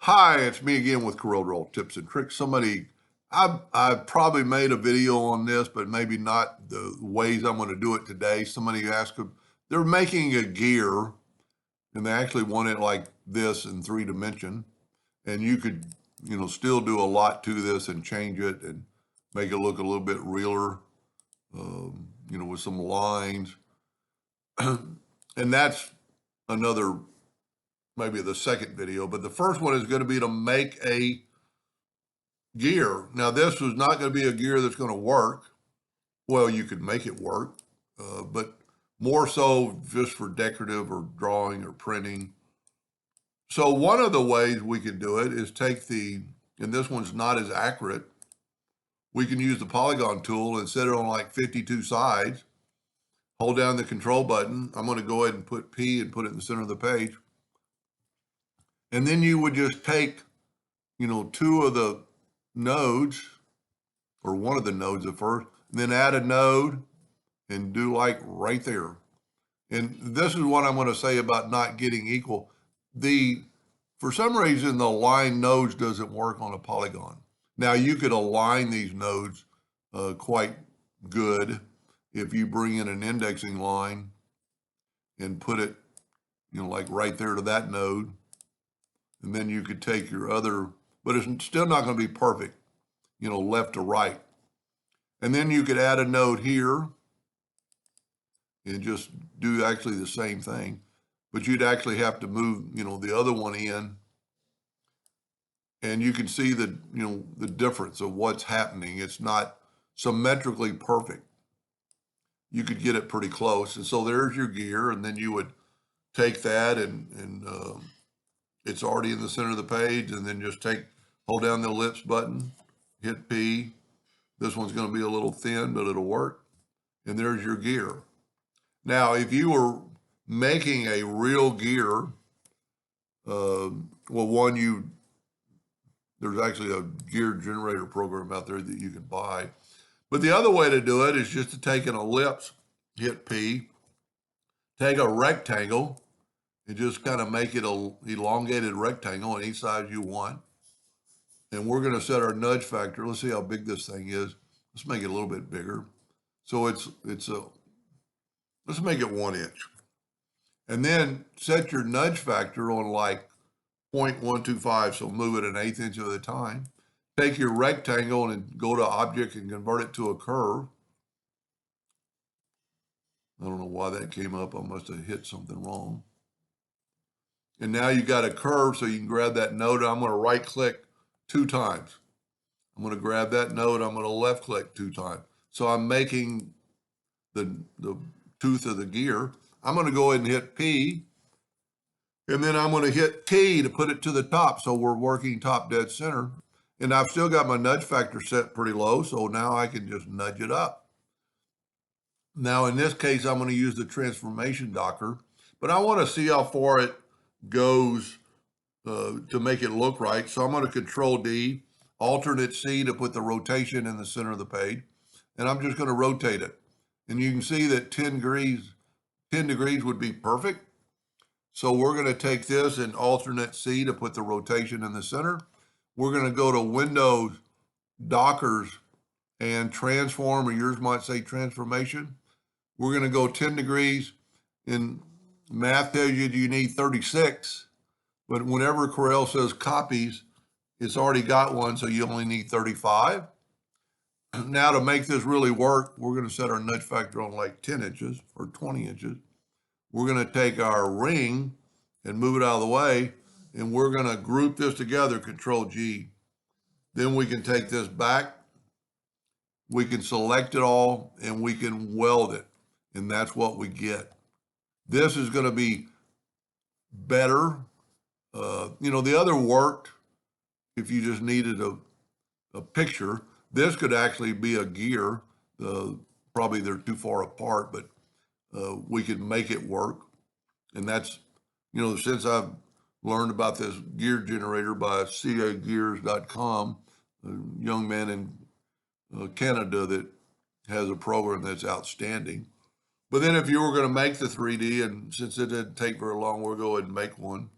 Hi, it's me again with CorelDraw tips and tricks. I've probably made a video on this, but maybe not the ways I'm going to do it today. Somebody asked, they're making a gear and they actually want it like this in 3 dimension. And you could, still do a lot to this and change it and make it look a little bit realer, with some lines. And that's another, maybe the second video, but the first one is going to be to make a gear. Now, this was not going to be a gear that's going to work. Well, you could make it work, but more so just for decorative or drawing or printing. So one of the ways we could do it is and this one's not as accurate, we can use the polygon tool and set it on like 52 sides, hold down the control button. I'm going to go ahead and put P and put it in the center of the page. And then you would just take, two of the nodes, or one of the nodes at first, and then add a node and do like right there. And this is what I'm going to say about not getting equal. For some reason, the align nodes doesn't work on a polygon. Now, you could align these nodes quite good if you bring in an indexing line and put it, like right there to that node. And then you could take your other, but it's still not going to be perfect, left to right. And then you could add a node here and just do actually the same thing, but you'd actually have to move, the other one in, and you can see the difference of what's happening. It's not symmetrically perfect. You could get it pretty close. And so there's your gear, and then you would take that and it's already in the center of the page, and then just hold down the ellipse button, hit P. This one's going to be a little thin, but it'll work. And there's your gear. Now, if you were making a real gear, there's actually a gear generator program out there that you can buy. But the other way to do it is just to take an ellipse, hit P, take a rectangle, and just kind of make it an elongated rectangle on each side you want. And we're going to set our nudge factor. Let's see how big this thing is. Let's make it a little bit bigger. So let's make it 1 inch. And then set your nudge factor on like 0.125. So move it 1/8 inch at a time. Take your rectangle and go to object and convert it to a curve. I don't know why that came up. I must have hit something wrong. And now you got a curve, so you can grab that node. I'm going to right click 2 times. I'm going to grab that node. I'm going to left click 2 times. So I'm making the tooth of the gear. I'm going to go ahead and hit P, and then I'm going to hit T to put it to the top. So we're working top dead center. And I've still got my nudge factor set pretty low, so now I can just nudge it up. Now, in this case, I'm going to use the transformation docker, but I want to see how far it goes to make it look right. So I'm going to Control D, Alternate C to put the rotation in the center of the page, and I'm just going to rotate it. And you can see that 10 degrees would be perfect. So we're going to take this and Alternate C to put the rotation in the center. We're going to go to Windows, Dockers, and Transform, or yours might say Transformation. We're going to go 10 degrees, and math tells you need 36, but whenever Corel says copies, it's already got one, so you only need 35. Now, to make this really work, we're going to set our nudge factor on like 10 inches or 20 inches. We're going to take our ring and move it out of the way, and we're going to group this together, Control G. Then we can take this back, we can select it all, and we can weld it, and that's what we get. This is going to be better. The other worked if you just needed a picture. This could actually be a gear. Probably they're too far apart, but we could make it work. And that's, since I've learned about this gear generator by cagears.com, a young man in Canada that has a program that's outstanding. But then if you were going to make the 3D, and since it didn't take very long, we'll go ahead and make one.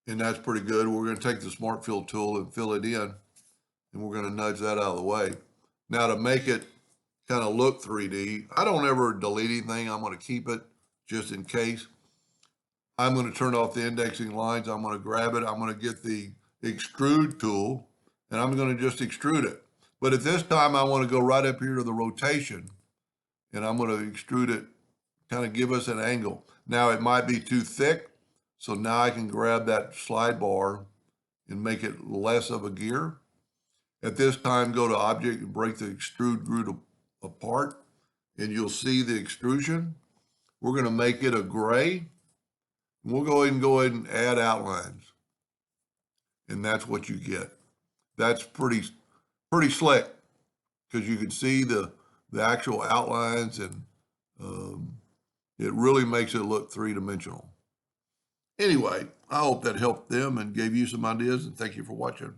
And that's pretty good. We're going to take the Smart Fill tool and fill it in, and we're going to nudge that out of the way. Now to make it kind of look 3D, I don't ever delete anything. I'm going to keep it just in case. I'm going to turn off the indexing lines. I'm going to grab it. I'm going to get the extrude tool, and I'm going to just extrude it. But at this time, I want to go right up here to the rotation, and I'm going to extrude it, kind of give us an angle. Now it might be too thick, so now I can grab that slide bar and make it less of a gear. At this time, go to Object and break the extrude group apart, and you'll see the extrusion. We're going to make it a gray. We'll go ahead and add outlines, and that's what you get. That's pretty slick because you can see the actual outlines, and it really makes it look three-dimensional. Anyway, I hope that helped them and gave you some ideas, and thank you for watching.